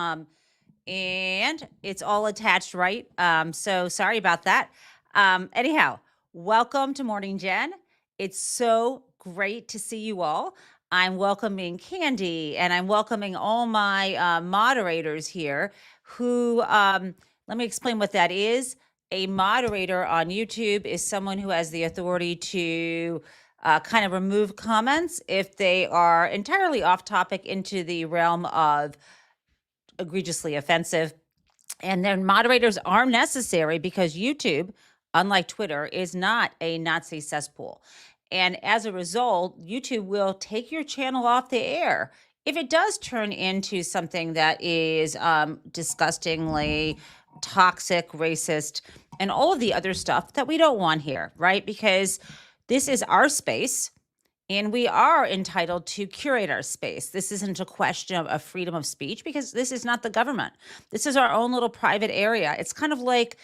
Um, and it's all attached, right? So sorry about that. Anyhow, welcome to Morning Jen. It's so great to see you all. I'm welcoming Candy and I'm welcoming all my moderators here who, let me explain what that is. A moderator on YouTube is someone who has the authority to kind of remove comments if they are entirely off topic into the realm of egregiously offensive. And then moderators are necessary because YouTube, unlike Twitter, is not a Nazi cesspool. And as a result, YouTube will take your channel off the air if it does turn into something that is disgustingly toxic, racist, and all of the other stuff that we don't want here, right? Because this is our space. And we are entitled to curate our space. This isn't a question of freedom of speech because this is not the government. This is our own little private area. It's kind of like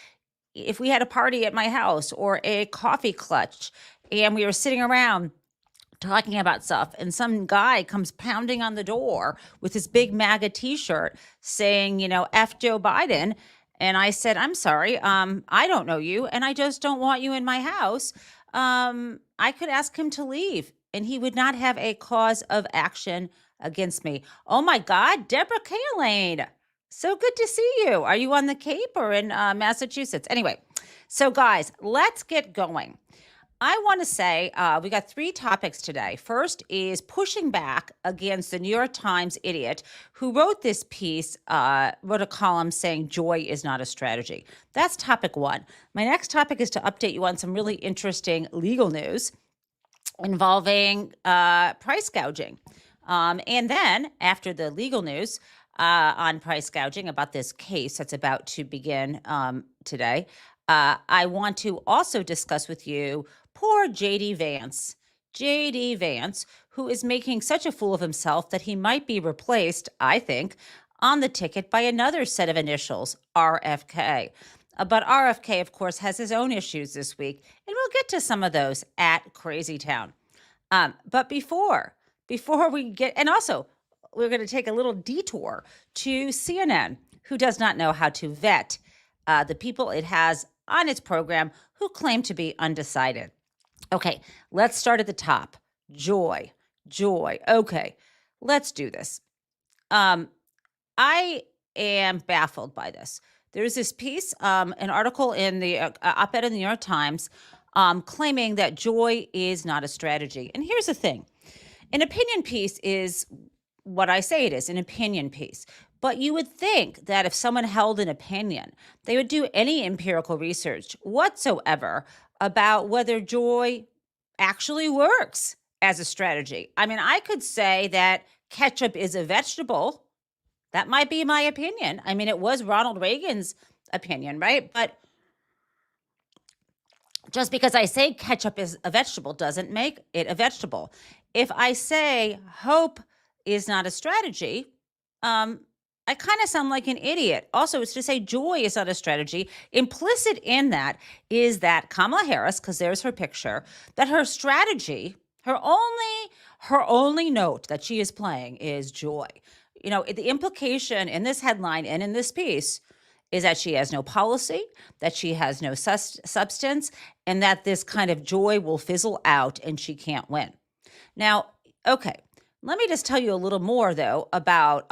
if we had a party at my house or a coffee clutch and we were sitting around talking about stuff and some guy comes pounding on the door with his big MAGA t-shirt saying, F Joe Biden. And I said, I'm sorry, I don't know you and I just don't want you in my house. I could ask him to leave and he would not have a cause of action against me. Oh my God, Deborah Kaline. So good to see you. Are you on the Cape or in Massachusetts? Anyway, so guys, let's get going. I want to say we got 3 topics today. First is pushing back against the New York Times idiot who wrote this piece, wrote a column saying joy is not a strategy. That's topic 1. My next topic is to update you on some really interesting legal news involving price gouging. And then after the legal news on price gouging about this case that's about to begin today, I want to also discuss with you poor JD Vance. JD Vance, who is making such a fool of himself that he might be replaced, I think, on the ticket by another set of initials, RFK. But RFK, of course, has his own issues this week, and we'll get to some of those at Crazy Town. But before we get, and also we're going to take a little detour to CNN, who does not know how to vet the people it has on its program who claim to be undecided. Okay, let's start at the top. Joy. Okay, let's do this. I am baffled by this. There's this piece, an article in the op-ed in the New York Times claiming that joy is not a strategy. And here's the thing. An opinion piece is what I say it is, an opinion piece. But you would think that if someone held an opinion, they would do any empirical research whatsoever about whether joy actually works as a strategy. I mean, I could say that ketchup is a vegetable. That might be my opinion. I mean, it was Ronald Reagan's opinion, right? But just because I say ketchup is a vegetable doesn't make it a vegetable. If I say hope is not a strategy, I kind of sound like an idiot. Also, it's to say joy is not a strategy. Implicit in that is that Kamala Harris, because there's her picture, that her strategy, her only note that she is playing is joy. The implication in this headline and in this piece is that she has no policy, that she has no substance, and that this kind of joy will fizzle out and she can't win. Now, okay, let me just tell you a little more, though, about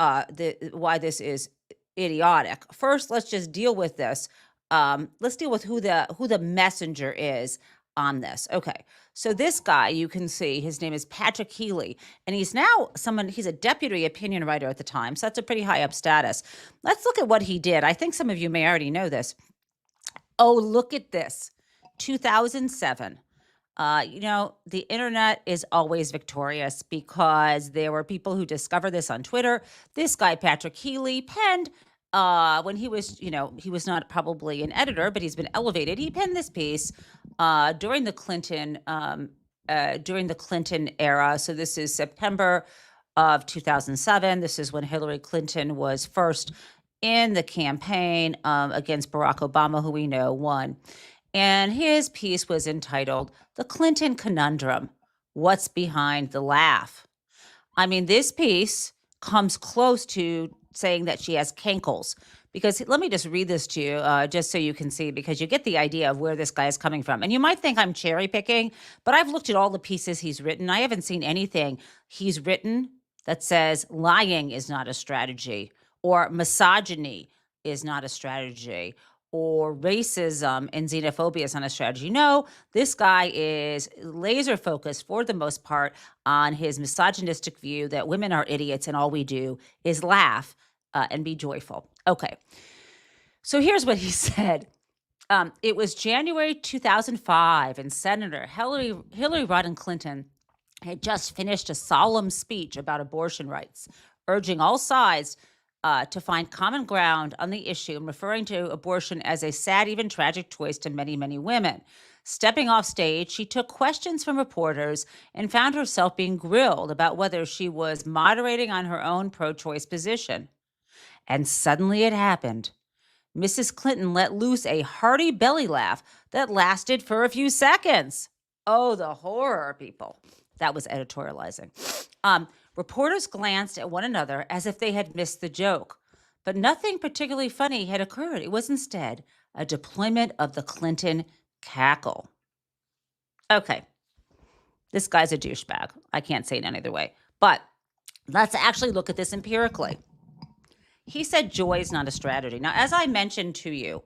why this is idiotic. First, let's just deal with this. Let's deal with who the messenger is on this. Okay, so this guy, you can see, his name is Patrick Healy, and he's a deputy opinion writer at the Times, so that's a pretty high up status. Let's look at what he did. I think some of you may already know this. Oh, look at this. 2007. The internet is always victorious because there were people who discovered this on Twitter. This guy, Patrick Healy, penned when he was not probably an editor, but he's been elevated. He penned this piece during the Clinton era. So this is September of 2007. This is when Hillary Clinton was first in the campaign against Barack Obama, who we know won. And his piece was entitled, "The Clinton Conundrum, What's Behind the Laugh?" I mean, this piece comes close to saying that she has cankles. Because let me just read this to you, just so you can see, because you get the idea of where this guy is coming from. And you might think I'm cherry picking, but I've looked at all the pieces he's written. I haven't seen anything he's written that says lying is not a strategy, or misogyny is not a strategy, or racism and xenophobia is not a strategy. No, this guy is laser focused for the most part on his misogynistic view that women are idiots and all we do is laugh and be joyful. Okay. So here's what he said. It was January 2005, and Senator Hillary Rodham Clinton had just finished a solemn speech about abortion rights, urging all sides to find common ground on the issue and referring to abortion as a sad, even tragic choice to many, many women. Stepping off stage, she took questions from reporters and found herself being grilled about whether she was moderating on her own pro-choice position. And suddenly it happened. Mrs. Clinton let loose a hearty belly laugh that lasted for a few seconds. Oh, the horror, people. That was editorializing. Reporters glanced at one another as if they had missed the joke, but nothing particularly funny had occurred. It was instead a deployment of the Clinton cackle. Okay, this guy's a douchebag. I can't say it any other way. But let's actually look at this empirically. He said joy is not a strategy. Now, as I mentioned to you,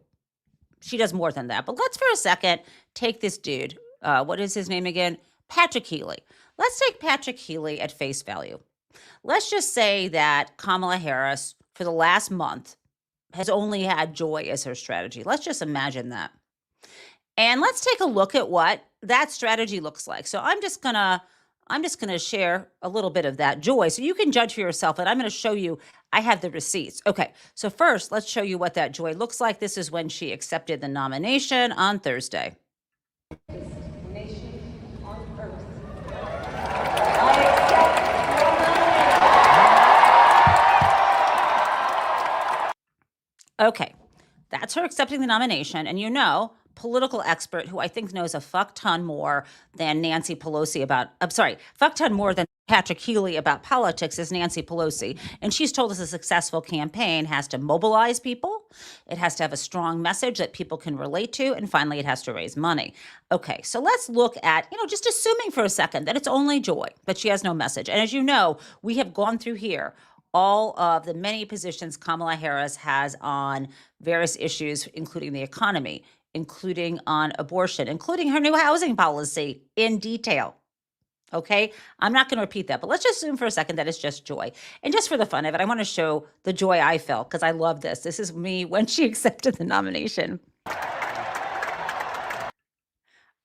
she does more than that. But let's for a second take this dude. What is his name again? Patrick Healey. Let's take Patrick Healey at face value. Let's just say that Kamala Harris, for the last month, has only had joy as her strategy. Let's just imagine that. And let's take a look at what that strategy looks like. So I'm just gonna share a little bit of that joy so you can judge for yourself. And I'm going to show you, I have the receipts. Okay, so first, let's show you what that joy looks like. This is when she accepted the nomination on Thursday. Nation on earth. Okay, that's her accepting the nomination. And you know, political expert who I think knows a fuck ton more than Nancy Pelosi about, fuck ton more than Patrick Healey about politics is Nancy Pelosi. And she's told us a successful campaign has to mobilize people. It has to have a strong message that people can relate to. And finally, it has to raise money. Okay, so let's look at, just assuming for a second that it's only joy, but she has no message. And as you know, we have gone through here all of the many positions Kamala Harris has on various issues, including the economy, including on abortion, including her new housing policy in detail. Okay, I'm not going to repeat that, but let's just assume for a second that it's just joy. And just for the fun of it, I want to show the joy I felt because I love this. This is me when she accepted the nomination.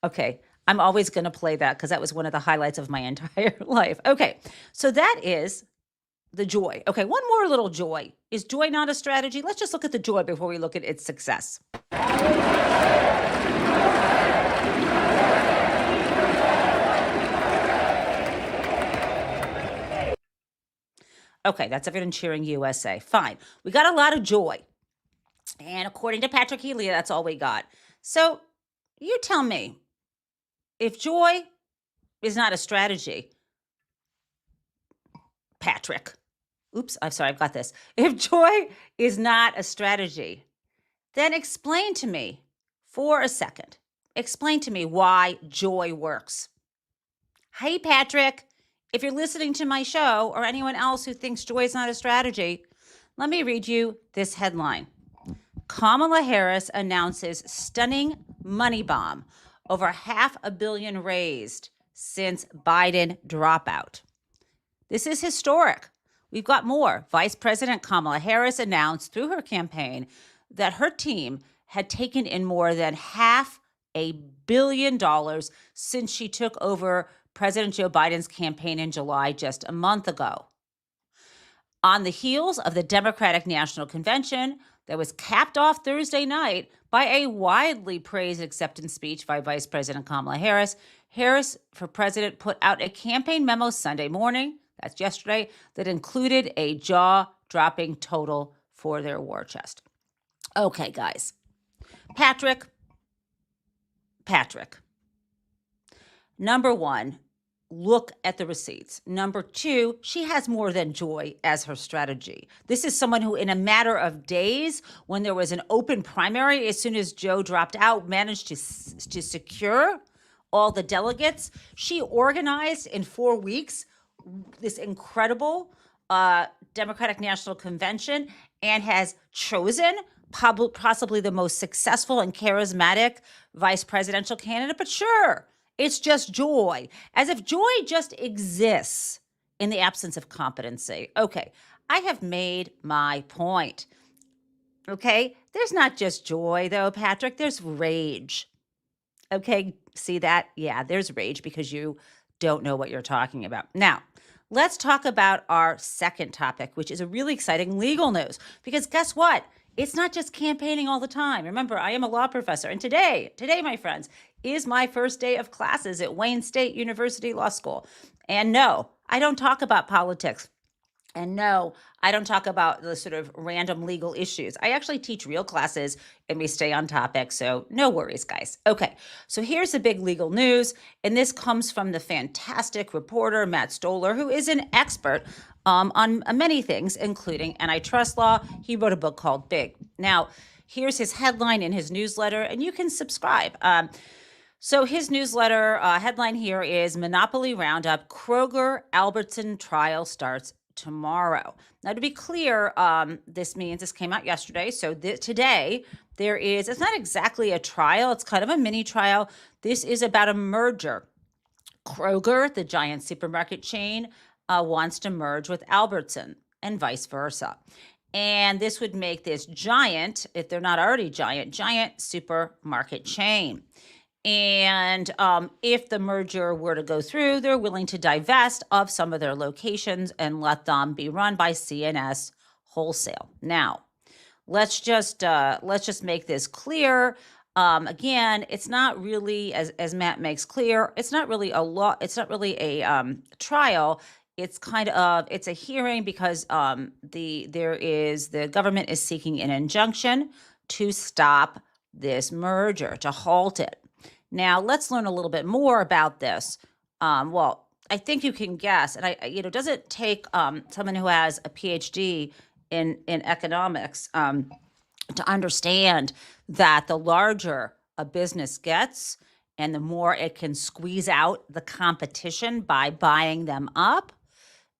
Okay, I'm always going to play that because that was one of the highlights of my entire life. Okay, so that is the joy. Okay, one more little joy. Is joy not a strategy? Let's just look at the joy before we look at its success. Okay, that's everyone cheering USA. Fine. We got a lot of joy. And according to Patrick Healey, that's all we got. So you tell me, if joy is not a strategy, Patrick, I've got this. If joy is not a strategy, then explain to me for a second. Explain to me why joy works. Hey, Patrick, if you're listening to my show or anyone else who thinks joy is not a strategy, let me read you this headline. Kamala Harris announces stunning money bomb, over $500 million raised since Biden dropout. This is historic. We've got more. Vice President Kamala Harris announced through her campaign that her team had taken in more than $500 million since she took over President Joe Biden's campaign in July just a month ago. On the heels of the Democratic National Convention that was capped off Thursday night by a widely praised acceptance speech by Vice President Kamala Harris, Harris for President put out a campaign memo Sunday morning, that's yesterday, that included a jaw-dropping total for their war chest. Okay, guys. Patrick. Number one, look at the receipts. Number two, she has more than joy as her strategy. This is someone who, in a matter of days, when there was an open primary, as soon as Joe dropped out, managed to secure all the delegates. She organized in 4 weeks this incredible Democratic National Convention and has chosen possibly the most successful and charismatic vice presidential candidate. But sure, it's just joy, as if joy just exists in the absence of competency. Okay, I have made my point. Okay, there's not just joy, though, Patrick, there's rage. Okay, see that? Yeah, there's rage because you don't know what you're talking about. Now, let's talk about our second topic, which is a really exciting legal news. Because guess what? It's not just campaigning all the time. Remember, I am a law professor. And today, my friends, is my first day of classes at Wayne State University Law School. And no, I don't talk about politics. And no, I don't talk about the sort of random legal issues. I actually teach real classes and we stay on topic. So no worries, guys. Okay, so here's the big legal news. And this comes from the fantastic reporter, Matt Stoller, who is an expert on many things, including antitrust law. He wrote a book called Big. Now, here's his headline in his newsletter, and you can subscribe. So his newsletter headline here is Monopoly Roundup, Kroger Albertson trial starts tomorrow. Now, to be clear, this came out yesterday. So today it's not exactly a trial. It's kind of a mini trial. This is about a merger. Kroger, the giant supermarket chain, wants to merge with Albertson and vice versa. And this would make this giant, if they're not already giant supermarket chain. And if the merger were to go through, they're willing to divest of some of their locations and let them be run by CNS Wholesale. Now, let's just make this clear. Again, it's not really, as Matt makes clear, it's not really a law. It's not really a trial. It's it's a hearing because the government is seeking an injunction to stop this merger, to halt it. Now, let's learn a little bit more about this. Well, I think you can guess, and it doesn't take someone who has a PhD in economics to understand that the larger a business gets and the more it can squeeze out the competition by buying them up,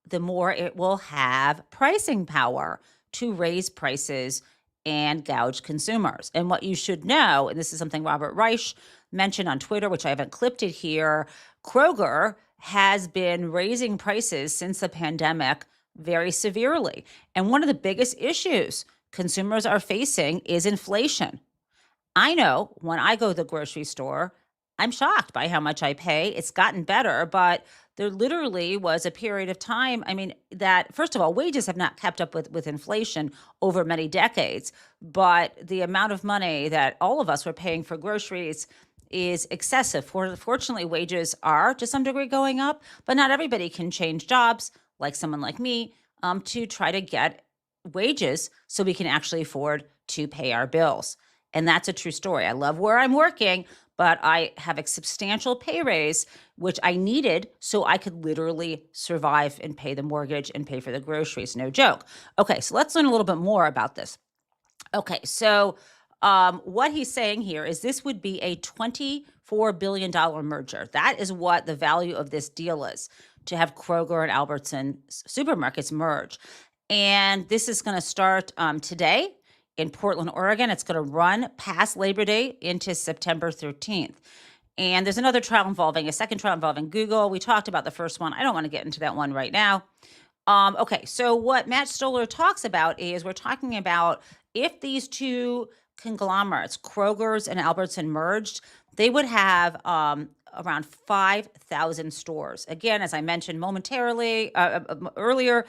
the more it will have pricing power to raise prices and gouge consumers. And what you should know, and this is something Robert Reich mentioned on Twitter, which I haven't clipped it here, Kroger has been raising prices since the pandemic very severely. And one of the biggest issues consumers are facing is inflation. I know when I go to the grocery store, I'm shocked by how much I pay. It's gotten better, but there literally was a period of time, that, first of all, wages have not kept up with inflation over many decades, but the amount of money that all of us were paying for groceries is excessive. Fortunately, wages are to some degree going up, but not everybody can change jobs, like someone like me, to try to get wages so we can actually afford to pay our bills. And that's a true story. I love where I'm working, but I have a substantial pay raise, which I needed so I could literally survive and pay the mortgage and pay for the groceries. No joke. Okay, so let's learn a little bit more about this. Okay, so what he's saying here is this would be a $24 billion merger. That is what the value of this deal is, to have Kroger and Albertson supermarkets merge. And this is going to start today in Portland, Oregon. It's going to run past Labor Day into September 13th. And there's a second trial involving Google. We talked about the first one. I don't want to get into that one right now. Okay, so what Matt Stoller talks about is we're talking about if these two conglomerates, Kroger's and Albertson, merged, they would have around 5,000 stores. Again, as I mentioned momentarily earlier,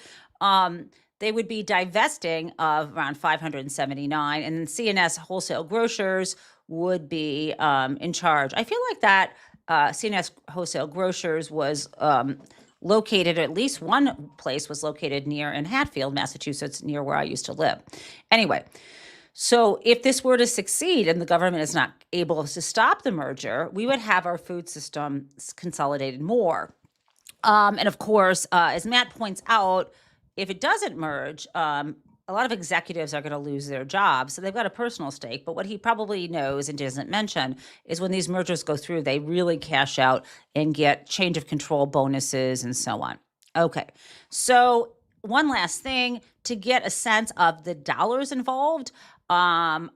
they would be divesting of around 579, and then CNS Wholesale Grocers would be in charge. I feel like that CNS Wholesale Grocers was located, at least one place was located in Hatfield, Massachusetts, near where I used to live. Anyway, so if this were to succeed and the government is not able to stop the merger, we would have our food system consolidated more. And of course, as Matt points out, if it doesn't merge, a lot of executives are going to lose their jobs. So they've got a personal stake. But what he probably knows and doesn't mention is when these mergers go through, they really cash out and get change of control bonuses and so on. Okay. So one last thing to get a sense of the dollars involved. By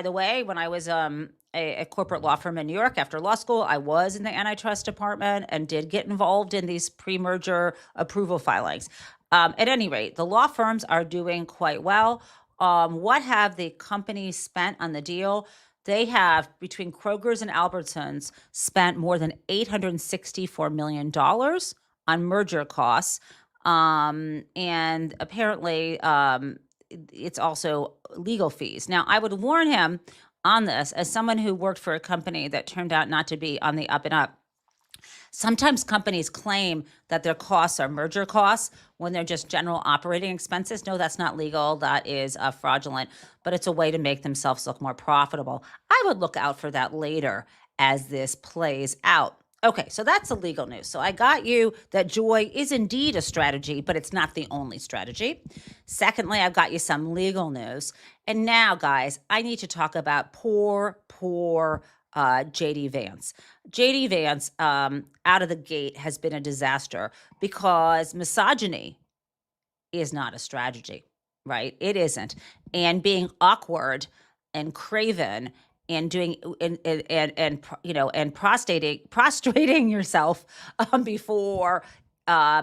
the way, when I was a corporate law firm in New York after law school, I was in the antitrust department and did get involved in these pre-merger approval filings. At any rate, the law firms are doing quite well. What have the companies spent on the deal? They have, between Kroger's and Albertsons, spent more than $864 million on merger costs. And apparently, it's also legal fees. Now, I would warn him on this as someone who worked for a company that turned out not to be on the up and up. Sometimes companies claim that their costs are merger costs when they're just general operating expenses. No, that's not legal. That is fraudulent, but it's a way to make themselves look more profitable. I would look out for that later as this plays out. Okay, so that's the legal news. So I got you that joy is indeed a strategy, but it's not the only strategy. Secondly, I've got you some legal news. And now, guys, I need to talk about poor JD Vance. JD Vance, out of the gate, has been a disaster because misogyny is not a strategy, right? It isn't. And being awkward and craven and doing and prostrating yourself before a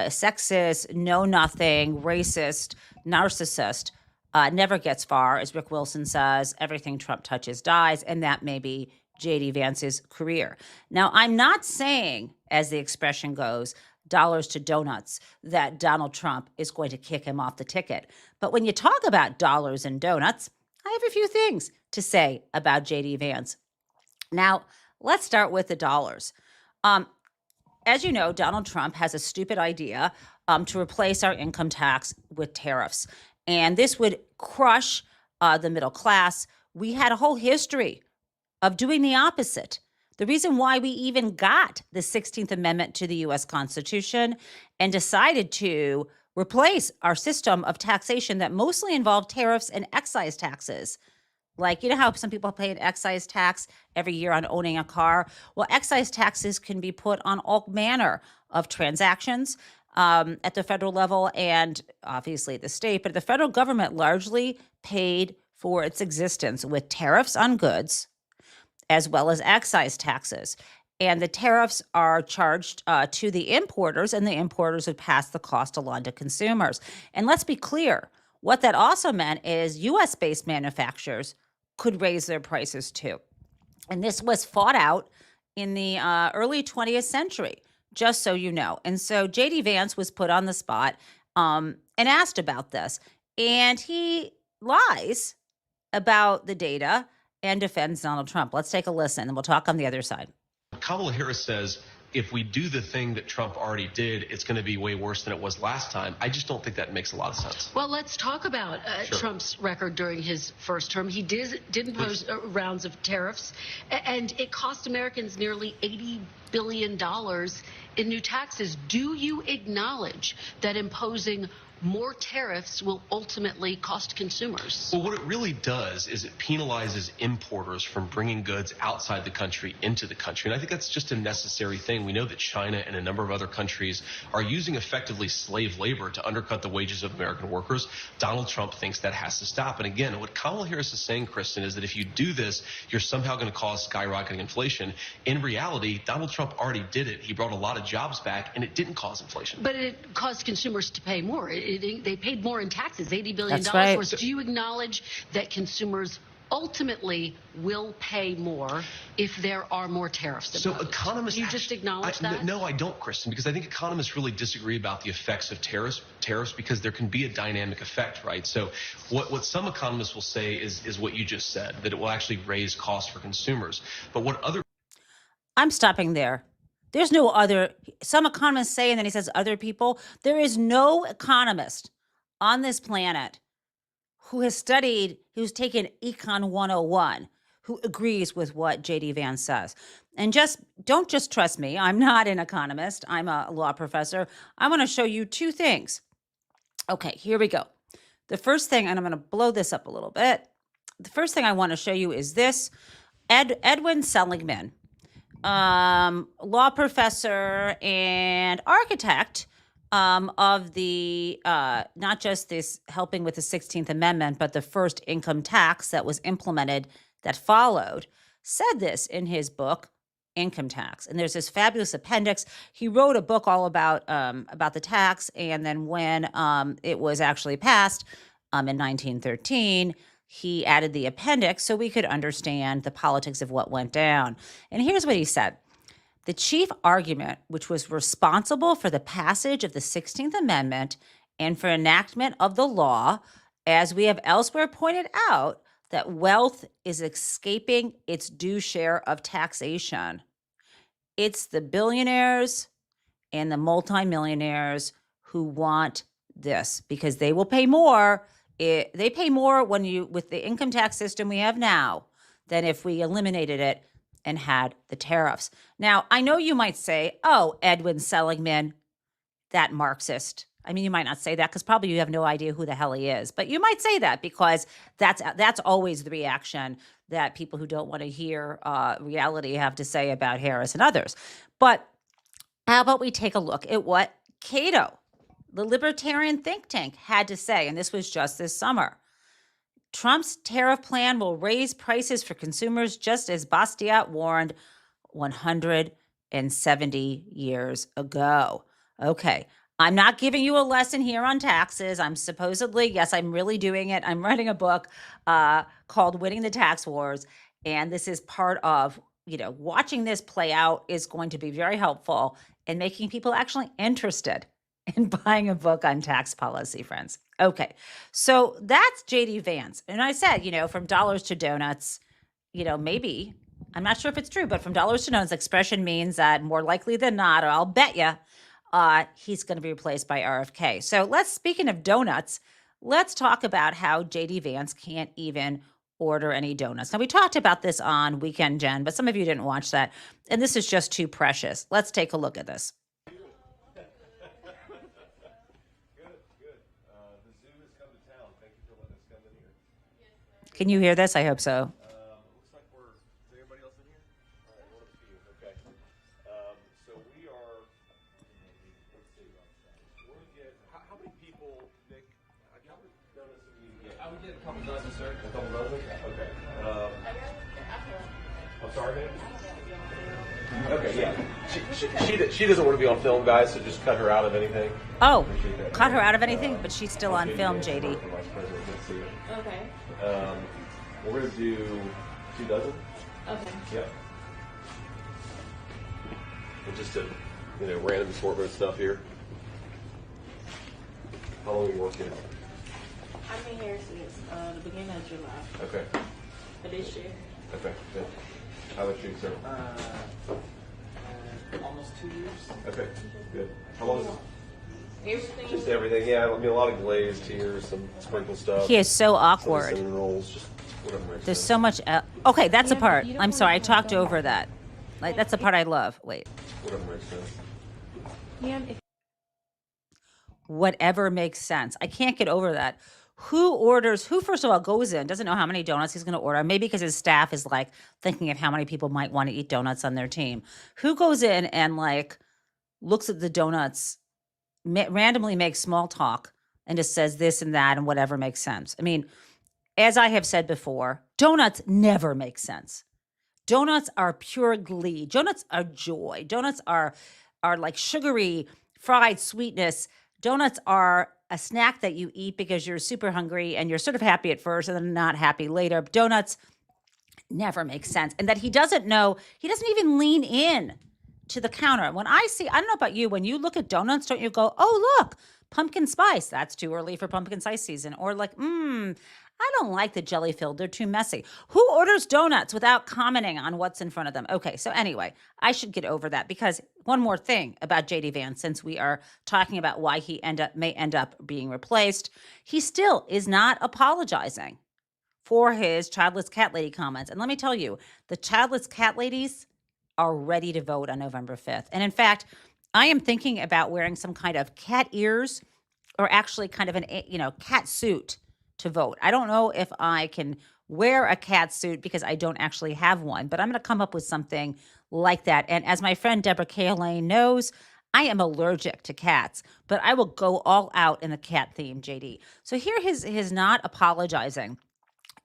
sexist, know nothing, racist, narcissist never gets far. As Rick Wilson says, everything Trump touches dies, and that may be JD Vance's career. Now, I'm not saying, as the expression goes, dollars to donuts, that Donald Trump is going to kick him off the ticket. But when you talk about dollars and donuts, I have a few things to say about JD Vance. Now, let's start with the dollars. As you know, Donald Trump has a stupid idea to replace our income tax with tariffs. And this would crush the middle class. We had a whole history of doing the opposite. The reason why we even got the 16th Amendment to the U.S. Constitution and decided to replace our system of taxation that mostly involved tariffs and excise taxes. Like, you know how some people pay an excise tax every year on owning a car? Well, excise taxes can be put on all manner of transactions at the federal level and obviously the state. But the federal government largely paid for its existence with tariffs on goods as well as excise taxes. And the tariffs are charged to the importers, and the importers would pass the cost along to consumers. And let's be clear, what that also meant is U.S.-based manufacturers could raise their prices too. And this was fought out in the early 20th century, just so you know. And so JD Vance was put on the spot and asked about this. And he lies about the data and defends Donald Trump. Let's take a listen, and we'll talk on the other side. Kamala Harris says, if we do the thing that Trump already did, it's going to be way worse than it was last time. I just don't think that makes a lot of sense. Well, let's talk about Sure. Trump's record during his first term. He did impose rounds of tariffs, and it cost Americans nearly $80 billion in new taxes. Do you acknowledge that imposing more tariffs will ultimately cost consumers? Well, what it really does is it penalizes importers from bringing goods outside the country into the country. And I think that's just a necessary thing. We know that China and a number of other countries are using effectively slave labor to undercut the wages of American workers. Donald Trump thinks that has to stop. And again, what Kamala Harris is saying, Kristen, is that if you do this, you're somehow going to cause skyrocketing inflation. In reality, Donald Trump already did it. He brought a lot of jobs back, and it didn't cause inflation. But it caused consumers to pay more. They paid more in taxes, $80 billion. That's right. Worth. Do you acknowledge that consumers ultimately will pay more if there are more tariffs? So economists... You just acknowledge that? No, I don't, Kristen, because I think economists really disagree about the effects of tariffs because there can be a dynamic effect, right? So what some economists will say is what you just said, that it will actually raise costs for consumers. But what other... I'm stopping there. There's no other, some economists say, and then he says other people. There is no economist on this planet who has studied, who's taken Econ 101, who agrees with what JD Vance says. And don't just trust me. I'm not an economist. I'm a law professor. I want to show you two things. Okay, here we go. The first thing, and I'm going to blow this up a little bit. The first thing I want to show you is this. Edwin Seligman, law professor and architect of the not just this helping with the 16th Amendment, but the first income tax that was implemented that followed, said this in his book, Income Tax. And there's this fabulous appendix. He wrote a book all about the tax, and then when it was actually passed in 1913, he added the appendix so we could understand the politics of what went down. And here's what he said. The chief argument, which was responsible for the passage of the 16th Amendment and for enactment of the law, as we have elsewhere pointed out, that wealth is escaping its due share of taxation. It's the billionaires and the multimillionaires who want this because they will pay more. They pay more with the income tax system we have now than if we eliminated it and had the tariffs. Now, I know you might say, oh, Edwin Seligman, that Marxist. I mean, you might not say that because probably you have no idea who the hell he is, but you might say that because that's always the reaction that people who don't want to hear reality have to say about Harris and others. But how about we take a look at what Cato, the libertarian think tank, had to say, and this was just this summer. Trump's tariff plan will raise prices for consumers just as Bastiat warned 170 years ago. Okay, I'm not giving you a lesson here on taxes. I'm really doing it. I'm writing a book called Winning the Tax Wars, and this is part of, watching this play out is going to be very helpful in making people actually interested in buying a book on tax policy, friends. Okay, so that's JD Vance. And I said, from dollars to donuts, maybe, I'm not sure if it's true, but from dollars to donuts expression means that more likely than not, or I'll bet you, he's going to be replaced by RFK. So speaking of donuts, let's talk about how JD Vance can't even order any donuts. Now, we talked about this on Weekend Jen, but some of you didn't watch that. And this is just too precious. Let's take a look at this. Can you hear this? I hope so. Looks like is everybody else in here? All right, well, it's you. Okay. So we are, let's see, we're going to get, how many people, Nick, how many donuts do we get? I would get a couple dozen, sir. A couple dozen? Okay. I'm sorry, man? Okay, yeah. She doesn't want to be on film, guys, so just cut her out of anything. Oh, cut her out of anything? But she's still on film, JD. Vice President, let's see. Okay. We're going to do 2 dozen. Okay. Yep. And just a, random assortment of stuff here. How long are you working? I've been here since the beginning of July Okay. of this year. Okay, good. How about you, sir? Almost 2 years. Okay, good. How long is it? Everything. Just everything, yeah. I mean, a lot of glazed here, some sprinkle stuff. He is so some awkward. cinnamon rolls, just whatever makes There's sense. so much. Okay, that's the Yeah, part. you don't I'm wanna sorry, I have talked them. over that. That's the part I love. Wait. Whatever makes sense. Yeah, Whatever makes sense. I can't get over that. Who first of all goes in, doesn't know how many donuts he's going to order, maybe because his staff is thinking of how many people might want to eat donuts on their team. Who goes in and looks at the donuts, randomly makes small talk and just says this and that and whatever makes sense. I mean, as I have said before, donuts never make sense. Donuts are pure glee. Donuts are joy. Donuts are like sugary fried sweetness. Donuts are a snack that you eat because you're super hungry and you're sort of happy at first and then not happy later. Donuts never make sense. And that he doesn't even lean in to the counter. When I don't know about you, when you look at donuts, don't you go, oh, look, pumpkin spice. That's too early for pumpkin spice season. Or I don't like the jelly filled. They're too messy. Who orders donuts without commenting on what's in front of them? Okay, so anyway, I should get over that because one more thing about JD Vance, since we are talking about why he may end up being replaced, he still is not apologizing for his childless cat lady comments. And let me tell you, the childless cat ladies are ready to vote on November 5th. And in fact, I am thinking about wearing some kind of cat ears or actually kind of cat suit to vote. I don't know if I can wear a cat suit because I don't actually have one, but I'm going to come up with something like that. And as my friend Deborah Kaylane knows, I am allergic to cats, but I will go all out in the cat theme, JD. So here his not apologizing.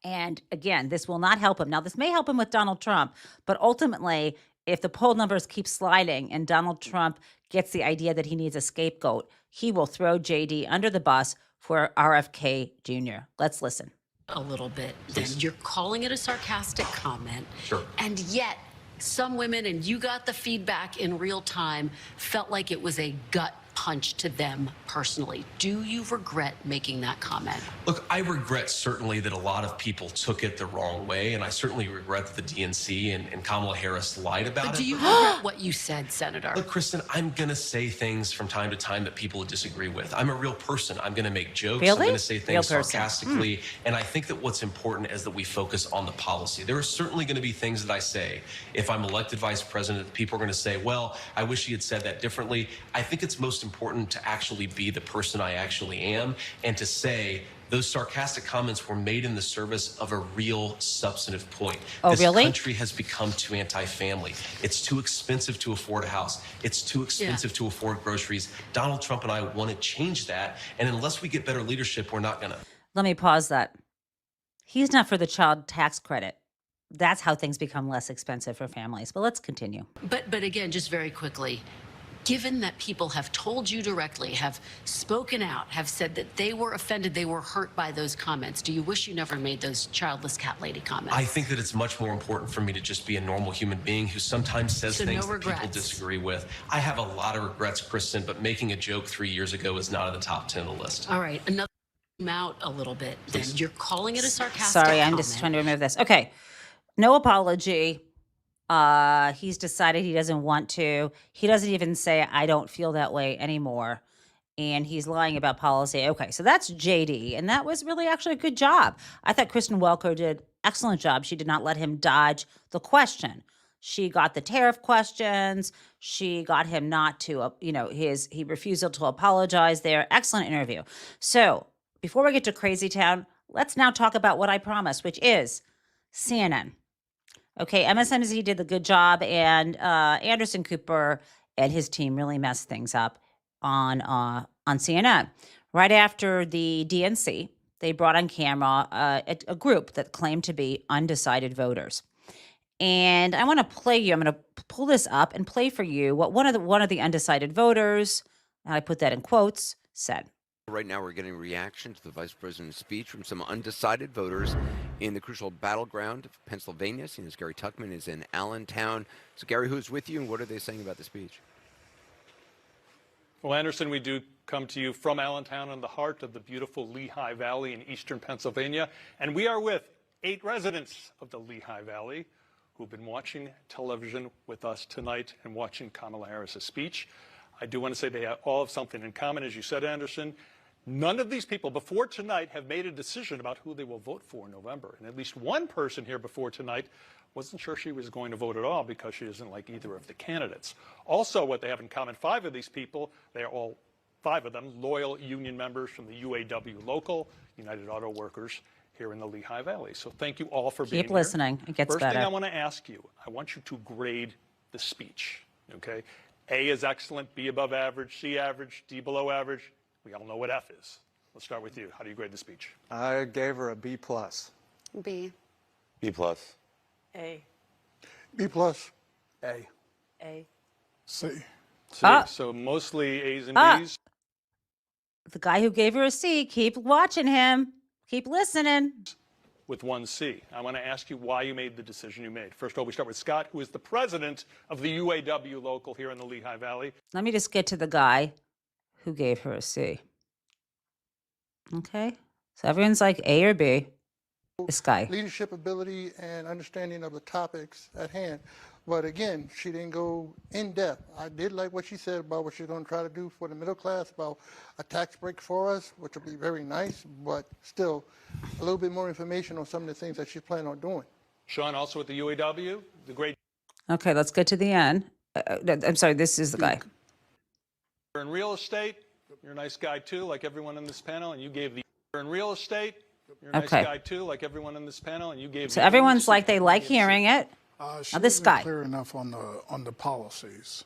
And again, this will not help him. Now, this may help him with Donald Trump, but ultimately, if the poll numbers keep sliding and Donald Trump gets the idea that he needs a scapegoat, he will throw JD under the bus for RFK Jr. Let's listen. A little bit, then you're calling it a sarcastic comment. Sure. And yet, some women, and you got the feedback in real time, felt like it was a gut punch to them personally. Do you regret making that comment? Look, I regret certainly that a lot of people took it the wrong way, and I certainly regret that the DNC and Kamala Harris lied about it. But do you regret what you said, Senator? Look, Kristen, I'm going to say things from time to time that people disagree with. I'm a real person. I'm going to make jokes. Really? I'm going to say things Real person. sarcastically. And I think that what's important is that we focus on the policy. There are certainly going to be things that I say. If I'm elected vice president, people are going to say, well, I wish he had said that differently. I think it's most important to actually be the person I actually am and to say those sarcastic comments were made in the service of a real substantive point. Oh, this really? country has become too anti-family. It's too expensive to afford a house. It's too expensive to afford groceries. Donald Trump and I want to change that. And unless we get better leadership, we're not going to. Let me pause that. He's not for the child tax credit. That's how things become less expensive for families. But let's continue. But again, just very quickly, given that people have told you directly, have spoken out, have said that they were offended, they were hurt by those comments, do you wish you never made those childless cat lady comments? I think that it's much more important for me to just be a normal human being who sometimes says things that people disagree with. I have a lot of regrets, Kristen, but making a joke 3 years ago is not at the top 10 of the list. All right, another out a little bit, then. You're calling it a sarcastic Sorry, I'm comment. just trying to remove this. Okay, no apology. He's decided he doesn't want to. He doesn't even say, I don't feel that way anymore. And he's lying about policy. Okay, so that's JD. And that was really actually a good job. I thought Kristen Welker did excellent job. She did not let him dodge the question. She got the tariff questions. She got him not to, he refusal to apologize there. Excellent interview. So before we get to Crazy Town, let's now talk about what I promised, which is CNN. Okay, MSNBC did the good job, and Anderson Cooper and his team really messed things up on CNN. Right after the DNC, they brought on camera a group that claimed to be undecided voters. And I want to play you. I'm going to pull this up and play for you what one of the undecided voters, and I put that in quotes, said. Right now, we're getting a reaction to the vice president's speech from some undecided voters in the crucial battleground of Pennsylvania. As Gary Tuchman is in Allentown. So, Gary, who's with you, and what are they saying about the speech? Well, Anderson, we do come to you from Allentown in the heart of the beautiful Lehigh Valley in eastern Pennsylvania. And we are with 8 residents of the Lehigh Valley who've been watching television with us tonight and watching Kamala Harris's speech. I do want to say they all have something in common, as you said, Anderson. None of these people before tonight have made a decision about who they will vote for in November. And at least one person here before tonight wasn't sure she was going to vote at all because she doesn't like either of the candidates. Also, what they have in common, 5 of these people, they are all 5 of them loyal union members from the UAW local, United Auto Workers, here in the Lehigh Valley. So thank you all for being here. Keep listening. It gets better. First thing I want to ask you, I want you to grade the speech, okay? A is excellent, B above average, C average, D below average. We all know what F is. Let's start with you. How do you grade the speech? I gave her a B+. B. B plus. A. B+. A. A. C. C. So mostly A's and B's. The guy who gave her a C, keep watching him. Keep listening. With 1 C. I want to ask you why you made the decision you made. First of all, we start with Scott, who is the president of the UAW local here in the Lehigh Valley. Let me just get to the guy who gave her a C. Okay? So everyone's like A or B. This guy. Leadership ability and understanding of the topics at hand. But again, she didn't go in depth. I did like what she said about what she's going to try to do for the middle class, about a tax break for us, which will be very nice, but still a little bit more information on some of the things that she's planning on doing. Sean, also with the UAW, the great. Okay, let's get to the end. I'm sorry, this is the guy. You're in real estate. You're a nice guy too, like everyone in this panel, and you gave the. You're in real estate. You're a nice Okay. guy too, like everyone in this panel, and you gave. So everyone's like, they like hearing it. She Now, this wasn't guy. clear enough on the policies.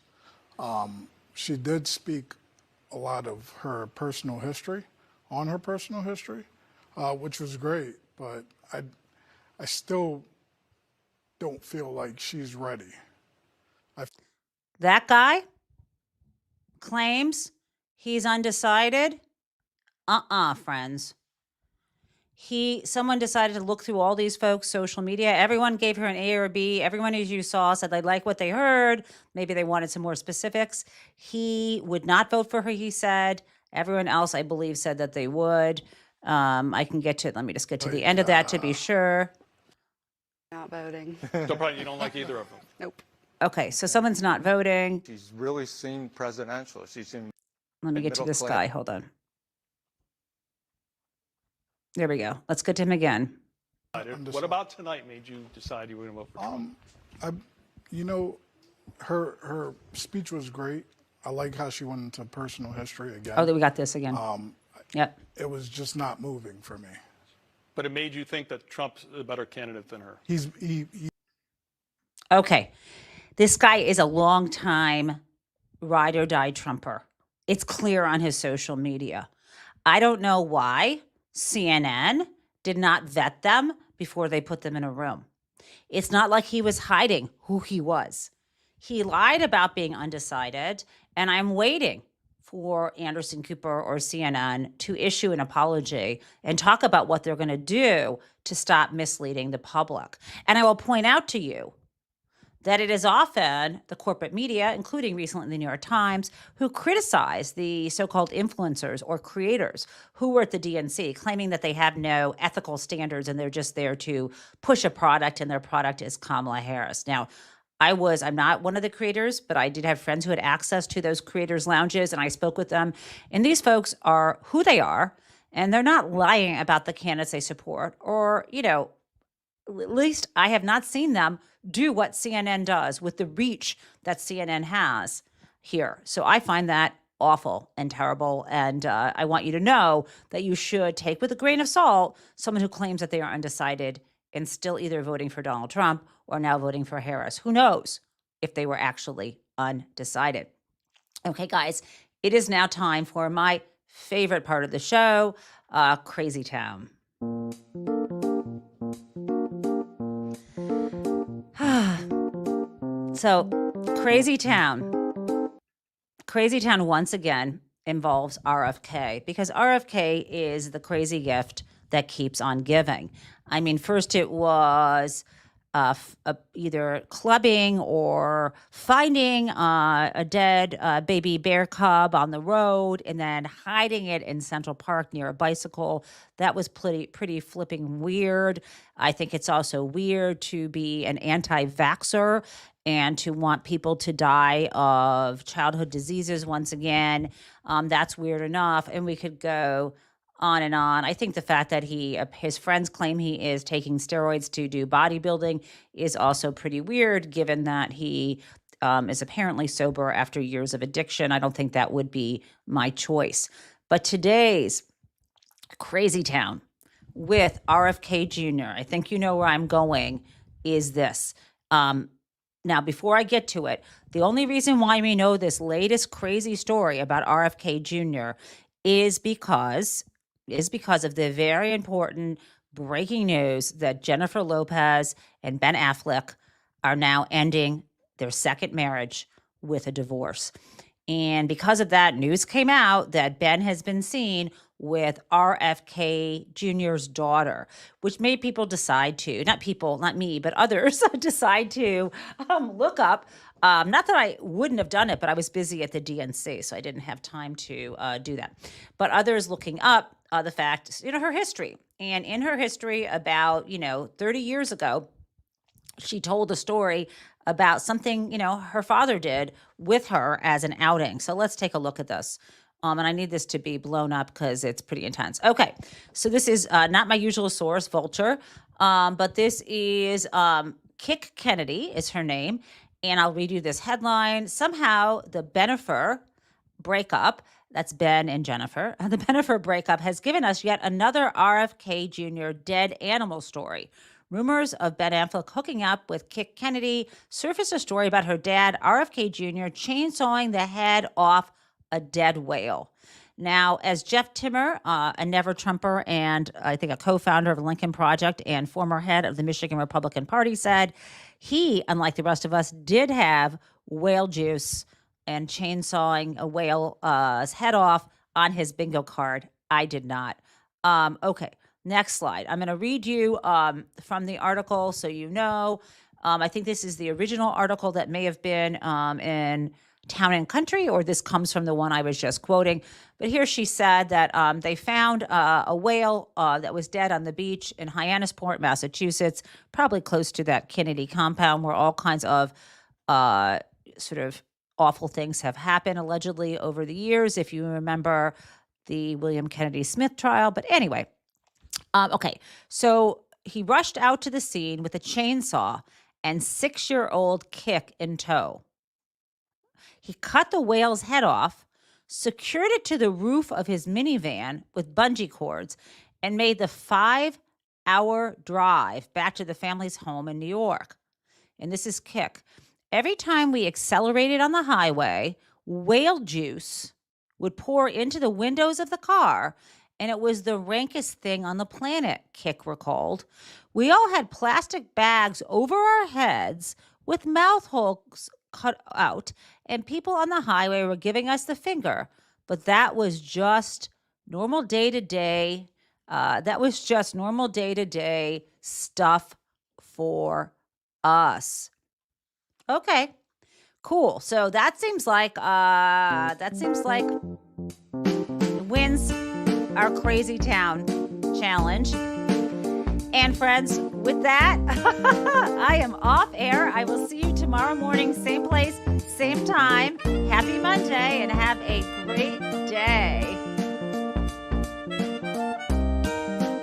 She did speak a lot of her personal history, which was great, but I still don't feel like she's ready. That guy claims he's undecided. Friends. Someone decided to look through all these folks' social media. Everyone gave her an A or a B. Everyone, as you saw, said they like what they heard. Maybe they wanted some more specifics. He would not vote for her, he said. Everyone else, I believe, said that they would. I can get to, let me just get to the end of that to be sure. Not voting. So probably you don't like either of them. Nope. Okay, so someone's not voting. She's really seemed presidential. She seemed. Let me get to middle this class. guy. Hold on. There we go. Let's get to him again. What about tonight made you decide you were going to vote for Trump? Her speech was great. I like how she went into personal history again. Oh, we got this again. Yep. It was just not moving for me. But it made you think that Trump's a better candidate than her. Okay. This guy is a longtime ride or die Trumper. It's clear on his social media. I don't know why CNN did not vet them before they put them in a room. It's not like he was hiding who he was. He lied about being undecided, and I'm waiting for Anderson Cooper or CNN to issue an apology and talk about what they're going to do to stop misleading the public. And I will point out to you that it is often the corporate media, including recently the New York Times, who criticize the so-called influencers or creators who were at the DNC, claiming that they have no ethical standards and they're just there to push a product, and their product is Kamala Harris. Now, I'm not one of the creators, but I did have friends who had access to those creators' lounges, and I spoke with them. And these folks are who they are, and they're not lying about the candidates they support, or, at least I have not seen them do what CNN does with the reach that CNN has here. So I find that awful and terrible. And I want you to know that you should take with a grain of salt someone who claims that they are undecided and still either voting for Donald Trump or now voting for Harris. Who knows if they were actually undecided? Okay, guys, it is now time for my favorite part of the show, Crazy Town. So, Crazy Town once again involves RFK, because RFK is the crazy gift that keeps on giving. I mean, first it was either clubbing or finding a dead baby bear cub on the road and then hiding it in Central Park near a bicycle. That was pretty flipping weird. I think it's also weird to be an anti-vaxxer and to want people to die of childhood diseases once again. That's weird enough. And we could go on and on. I think the fact that his friends claim he is taking steroids to do bodybuilding is also pretty weird, given that he is apparently sober after years of addiction. I don't think that would be my choice. But today's Crazy Town with RFK Jr., I think you know where I'm going, is this. Now, before I get to it, the only reason why we know this latest crazy story about RFK Jr. is because of the very important breaking news that Jennifer Lopez and Ben Affleck are now ending their second marriage with a divorce. And because of that, news came out that Ben has been seen with RFK Jr.'s daughter, which made people decide to, not me, but others decide to look up. Not that I wouldn't have done it, but I was busy at the DNC, so I didn't have time to do that. But others looking up the fact, her history. And in her history about, 30 years ago, she told a story about something, her father did with her as an outing. So let's take a look at this. And I need this to be blown up because it's pretty intense. Okay, so this is not my usual source, Vulture, but this is Kick Kennedy is her name. And I'll read you this headline. Somehow the Benifer breakup, that's Ben and Jennifer, the Benifer breakup has given us yet another RFK Jr. dead animal story. Rumors of Ben Affleck hooking up with Kik Kennedy surfaced a story about her dad, RFK Jr., chainsawing the head off a dead whale. Now, as Jeff Timmer, a never-Trumper and I think a co-founder of the Lincoln Project and former head of the Michigan Republican Party, said, he, unlike the rest of us, did have whale juice and chainsawing a whale's head off on his bingo card. I did not. Okay, next slide. I'm going to read you from the article so you know. I think this is the original article that may have been in Town and Country, or this comes from the one I was just quoting. But here she said that they found a whale that was dead on the beach in Hyannisport, Massachusetts, probably close to that Kennedy compound where all kinds of sort of awful things have happened allegedly over the years, if you remember the William Kennedy Smith trial. But anyway, okay, so he rushed out to the scene with a chainsaw and 6-year-old Kik in tow. He cut the whale's head off, secured it to the roof of his minivan with bungee cords, and made the 5-hour drive back to the family's home in New York. And this is Kik. Every time we accelerated on the highway, whale juice would pour into the windows of the car, and it was the rankest thing on the planet, Kik recalled. We all had plastic bags over our heads with mouth holes cut out, and people on the highway were giving us the finger. But that was just normal day-to-day. Normal day-to-day stuff for us. Okay, cool. So that seems like wins our crazy town challenge. And friends, with that, I am off air. I will see you tomorrow morning, same place, same time. Happy Monday, and have a great